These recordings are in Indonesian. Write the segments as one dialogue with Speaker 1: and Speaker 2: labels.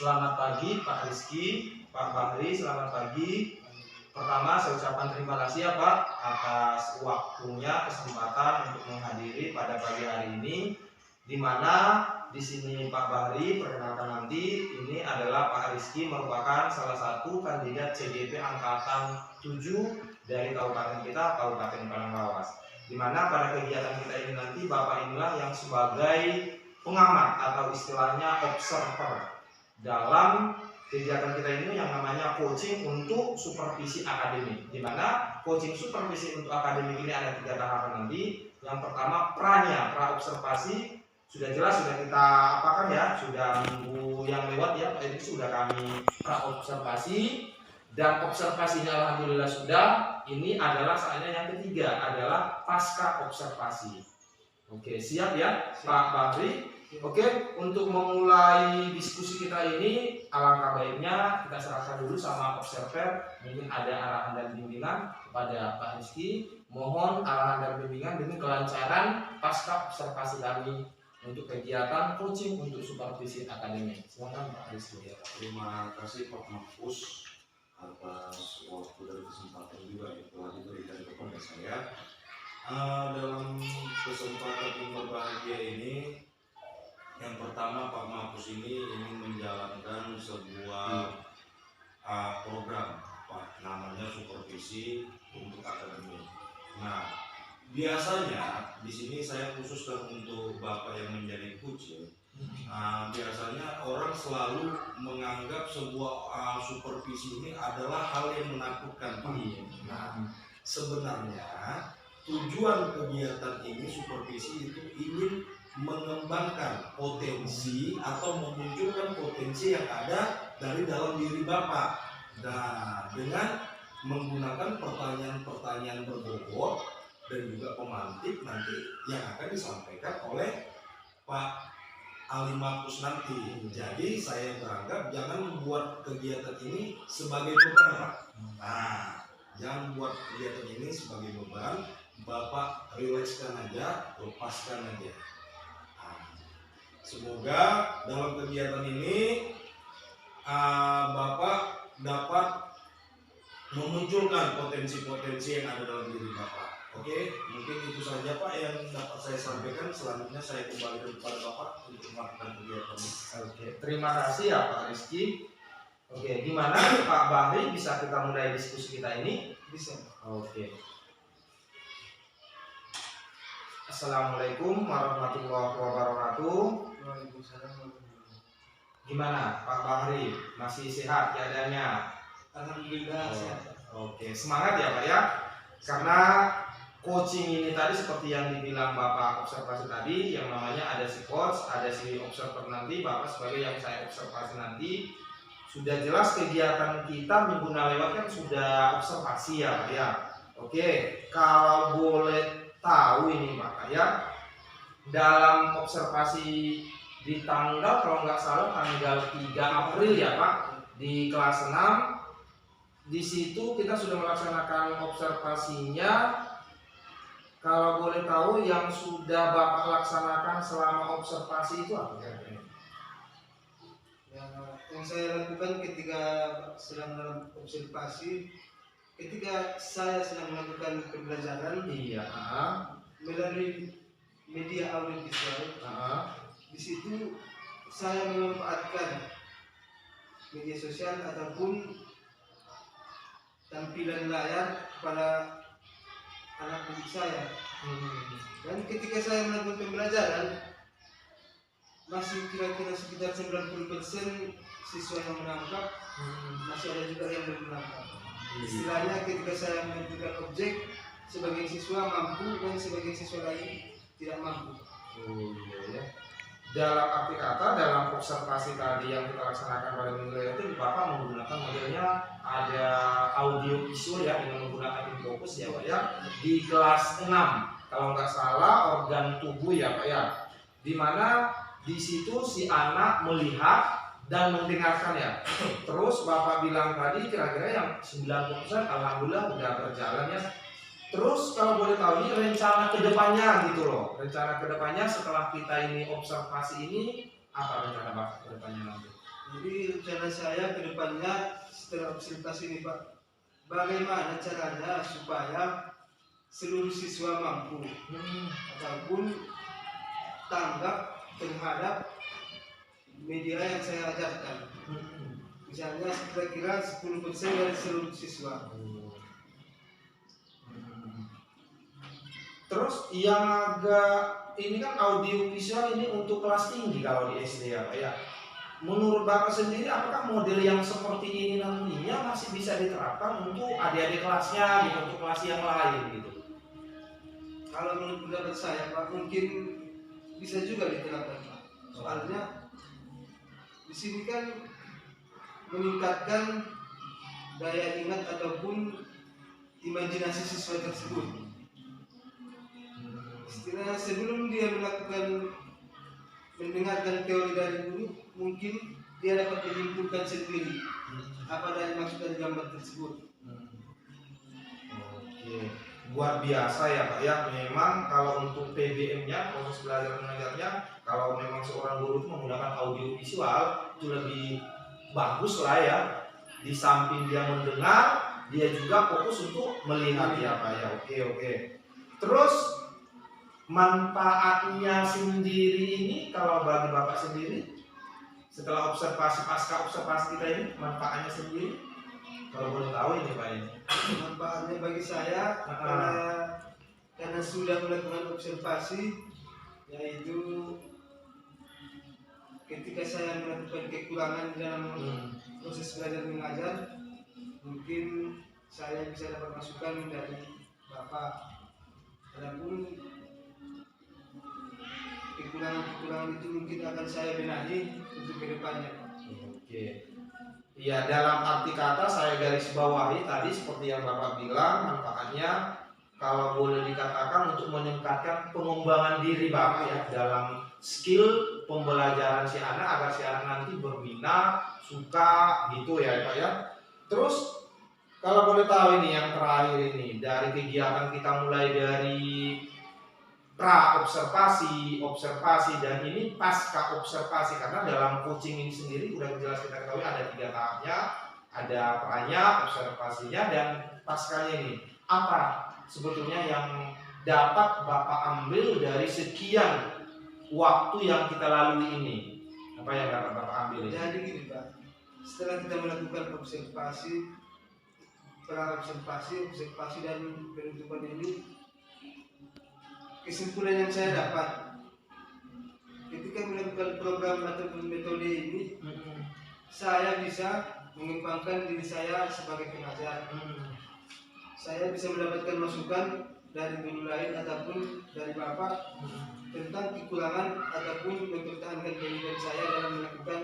Speaker 1: Selamat pagi Pak Rizky, Pak Bahri, selamat pagi. Pertama saya ucapkan terima kasih ya Pak atas waktunya, kesempatan untuk menghadiri pada pagi hari ini. Di mana di sini Pak Bahri, perkenalkan nanti, ini adalah Pak Rizky merupakan salah satu kandidat CGP angkatan 7 dari kabupaten kita, Kabupaten Padang. Di mana pada kegiatan kita ini nanti Bapak inilah yang sebagai pengamat atau istilahnya observer dalam kegiatan kita ini yang namanya coaching untuk supervisi akademik. Di mana coaching supervisi untuk akademik ini ada 3 tahapan nanti. Yang pertama pra observasi sudah jelas, sudah kita apakan ya, sudah minggu yang lewat ya, ini sudah kami pra observasi. Dan observasinya alhamdulillah sudah. Ini adalah saatnya yang ketiga adalah pasca observasi. Oke, siap ya Pak Bahri? Oke, untuk memulai diskusi kita ini alangkah baiknya kita serahkan dulu sama observer. Mungkin ada arahan dan bimbingan kepada Pak Rizky. Mohon arahan dan bimbingan demi kelancaran pasca observasi kami untuk kegiatan coaching untuk supervisi akademik. Silakan Pak Rizky.
Speaker 2: Terima kasih Pak Mahfuz atas waktu dan kesempatan juga yang telah diberikan kepada saya. Dalam kesempatan yang berbahagia ini, yang pertama Pak Mahfuz ini ingin menjalankan sebuah program Pak, namanya supervisi untuk akademik. Nah, biasanya di sini saya khususkan untuk Bapak yang menjadi coach. Biasanya orang selalu menganggap sebuah supervisi ini adalah hal yang menakutkan Pak. Nah, sebenarnya tujuan kegiatan ini supervisi itu ingin mengembangkan potensi atau memunculkan potensi yang ada dari dalam diri Bapak. Nah, dengan menggunakan pertanyaan-pertanyaan berbobot dan juga pemantik nanti yang akan disampaikan oleh Pak Ali Mahfuz nanti. Jadi saya beranggap jangan membuat kegiatan ini sebagai beban Pak. Nah, jangan buat kegiatan ini sebagai beban. Bapak rilekskan aja, lepaskan aja. Semoga dalam kegiatan ini Bapak dapat memunculkan potensi-potensi yang ada dalam diri Bapak. Oke, mungkin itu saja Pak yang dapat saya sampaikan. Selanjutnya saya kembali kepada Bapak untuk melakukan kegiatan ini.
Speaker 1: Oke, terima kasih ya Pak Rizky. Oke, gimana Pak Bahri, bisa kita mulai diskusi kita ini?
Speaker 3: Bisa.
Speaker 1: Oke. Assalamualaikum warahmatullahi wabarakatuh.
Speaker 3: Waalaikumsalam.
Speaker 1: Gimana Pak Bahri, masih sehat keadaannya?
Speaker 3: Alhamdulillah sehat.
Speaker 1: Oke, semangat ya Pak ya. Karena coaching ini tadi seperti yang dibilang Bapak observasi tadi, yang namanya ada si coach, ada si observer nanti, Bapak sebagai yang saya observasi nanti. Sudah jelas kegiatan kita minggu lewat kan sudah observasi ya Pak ya. Oke, kalau boleh tahu ini Pak ya, dalam observasi di tanggal kalau nggak salah tanggal 3 April ya Pak, di kelas 6, di situ kita sudah melaksanakan observasinya. Kalau boleh tahu yang sudah Bapak laksanakan selama observasi itu apa kira-kira?
Speaker 3: Yang saya lakukan ketika sedang dalam observasi, ketika saya sedang melakukan pembelajaran melalui media audiovisual, di situ saya memanfaatkan media sosial ataupun tampilan layar kepada anak didik saya. Dan ketika saya melakukan pembelajaran, masih kira-kira sekitar 90% siswa yang menangkap, masih ada juga yang belum menangkap. Istilahnya ketika saya menentukan objek, sebagian siswa mampu dan sebagian siswa lain tidak mampu.
Speaker 1: Dalam arti kata, dalam observasi tadi yang kita laksanakan pada minggu lalu itu Bapak menggunakan modelnya ada audio visual ya, dengan menggunakan infocus ya Pak ya, di kelas 6 kalau nggak salah organ tubuh ya Pak ya, dimana di situ si anak melihat dan mendengarkan ya. Terus Bapak bilang tadi kira-kira yang 90% alhamdulillah udah berjalan ya. Terus kalau boleh tahu ini rencana kedepannya gitu loh, rencana kedepannya setelah kita ini observasi ini apa rencana Bapak kedepannya nanti?
Speaker 3: Jadi rencana saya ke depannya setelah observasi ini Pak, bagaimana caranya supaya seluruh siswa mampu ataupun tanggap terhadap media yang saya ajarkan. Misalnya kira-kira 10% dari seluruh siswa.
Speaker 1: Terus yang agak ini kan audio visual ini untuk kelas tinggi kalau di SD ya Pak ya. Menurut Bapak sendiri apakah model yang seperti ini nantinya masih bisa diterapkan untuk adik-adik kelasnya gitu, untuk kelas yang lain gitu?
Speaker 3: Kalau menurut pendapat saya Pak, mungkin bisa juga diterapkan Pak. Soalnya di sini kan meningkatkan daya ingat ataupun imajinasi siswa tersebut. Istilahnya sebelum dia melakukan mendengarkan teori dari guru, mungkin dia dapat menyimpulkan sendiri apa dari maksud dari gambar tersebut.
Speaker 1: Oke, luar biasa ya Pak ya. Memang kalau untuk PBM-nya, proses belajar mengajarnya, kalau memang seorang guru itu menggunakan audio visual itu lebih bagus lah ya. Di samping dia mendengar, dia juga fokus untuk melihat ya Pak ya. Oke. Terus manfaatnya sendiri ini kalau bagi Bapak sendiri setelah observasi pasca observasi kita ini manfaatnya sendiri kalau boleh tahu ini Pak ini.
Speaker 3: Manfaatnya bagi saya karena sudah melakukan observasi, yaitu ketika saya melakukan kekurangan dalam proses belajar mengajar, mungkin saya bisa dapat masukan dari Bapak. Adapun kekurangan itu mungkin akan saya benahi untuk kedepannya.
Speaker 1: Oke. Ya dalam arti kata saya garis bawahi tadi seperti yang Bapak bilang manfaatnya kalau boleh dikatakan untuk meningkatkan pengembangan diri Bapak ya dalam skill pembelajaran si anak agar si anak nanti berminat, suka gitu ya Pak ya. Terus kalau boleh tahu ini yang terakhir ini dari kegiatan kita mulai dari pra observasi, observasi dan ini pasca observasi karena dalam coaching ini sendiri udah jelas kita ketahui ada 3 tahapnya, ada pranya, observasinya dan paskanya ini. Apa sebetulnya yang dapat Bapak ambil dari sekian waktu yang kita lalui ini? Apa yang dapat Bapak ambil ini?
Speaker 3: Jadi gini Pak, setelah kita melakukan observasi, pra observasi dan penutupan ini, kesimpulan yang saya dapat ketika melakukan program atau metode ini, saya bisa mengembangkan diri saya sebagai pengajar. Saya bisa mendapatkan masukan dari guru lain ataupun dari Bapak tentang kekurangan ataupun mempertahankan kehidupan saya dalam melakukan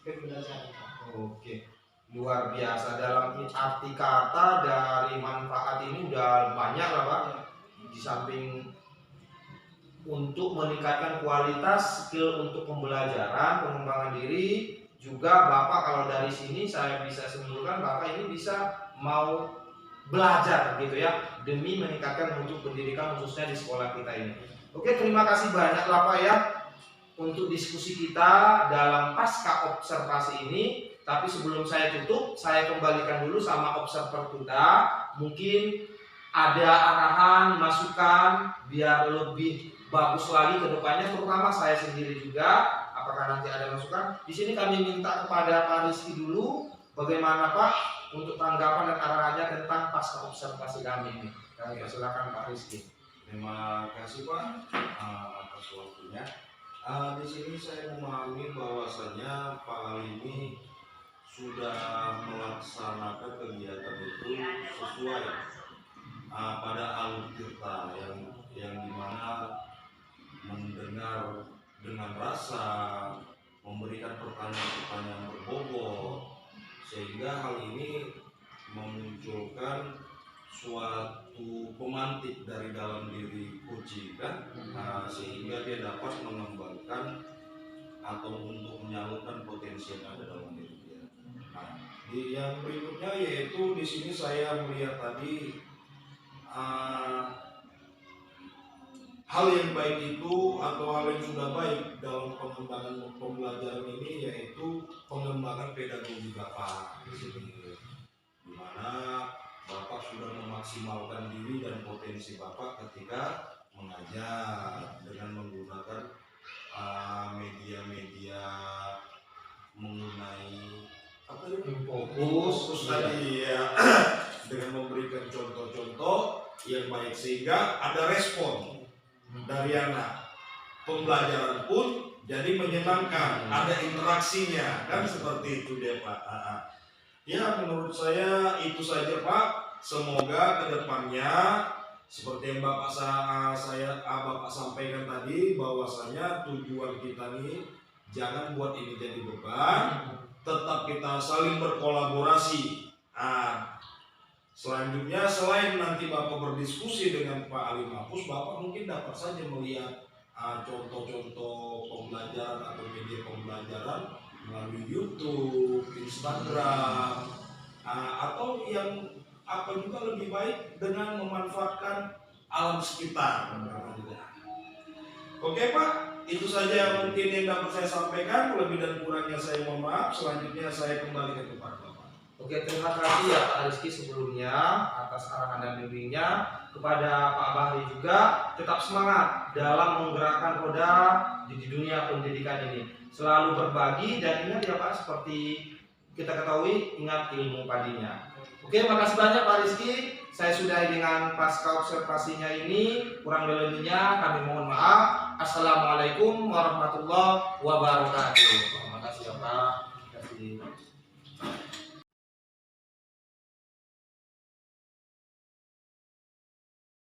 Speaker 3: pembelajaran.
Speaker 1: Oke, luar biasa dalam arti kata dari manfaat ini udah banyak lah Pak. Di samping untuk meningkatkan kualitas skill untuk pembelajaran, pengembangan diri, juga Bapak kalau dari sini saya bisa simpulkan Bapak ini bisa mau belajar gitu ya demi meningkatkan mutu pendidikan khususnya di sekolah kita ini. Oke, terima kasih banyak lah Pak ya untuk diskusi kita dalam pasca observasi ini. Tapi sebelum saya tutup, saya kembalikan dulu sama observer kita. Mungkin ada arahan, masukan biar lebih bagus lagi ke depannya, terutama saya sendiri juga. Apakah nanti ada masukan? Di sini kami minta kepada Pak Rizky dulu, bagaimana Pak untuk tanggapan dan arahannya tentang pasca observasi kami ini. Kami silakan Pak Rizky.
Speaker 2: Terima kasih Pak atas waktunya. Di sini saya memahami bahwasanya Pak Ali ini sudah melaksanakan kegiatan itu sesuai pada alur tirta yang dimana mendengar dengan rasa, memberikan pertanyaan-pertanyaan berbobot, sehingga hal ini memunculkan suatu pemantik dari dalam diri coaching kan, sehingga dia dapat mengembangkan atau untuk menyalurkan potensi yang ada dalam diri dia. Nah, di yang berikutnya yaitu di sini saya melihat tadi hal yang baik itu atau hal yang sudah baik dalam pengembangan pembelajaran ini yaitu pengembangan pedagogi Bapak di sini, di mana Bapak sudah memaksimalkan diri dan potensi Bapak ketika mengajar dengan menggunakan media-media mengenai apa itu fokus tadi ya, dengan memberikan contoh-contoh yang baik sehingga ada respon dari anak, pembelajaran pun jadi menyenangkan, ada interaksinya kan, seperti itu dia Pak. Ya menurut saya itu saja Pak, semoga kedepannya seperti yang Bapak sampaikan tadi, bahwasanya tujuan kita nih jangan buat ini jadi beban, tetap kita saling berkolaborasi. Selanjutnya selain nanti Bapak berdiskusi dengan Pak Ali Mahfuz, Bapak mungkin dapat saja melihat contoh-contoh pembelajaran atau media pembelajaran melalui YouTube, Instagram, atau yang apa juga lebih baik dengan memanfaatkan alam sekitar. Oke Pak, itu saja mungkin yang dapat saya sampaikan. Lebih dan kurangnya saya mohon maaf. Selanjutnya saya kembalikan kepada Bapak.
Speaker 1: Oke, terima kasih ya Pak Rizky sebelumnya atas arahan dan bimbingnya. Kepada Pak Bahri juga, tetap semangat dalam menggerakkan roda di dunia pendidikan ini. Selalu berbagi dan ingat ya Pak, seperti kita ketahui, ingat ilmu padinya. Oke, makasih banyak Pak Rizky. Saya sudahi dengan pasca observasinya ini. Kurang lebihnya kami mohon maaf. Assalamualaikum warahmatullahi wabarakatuh. Terima kasih ya Pak. Terima kasih.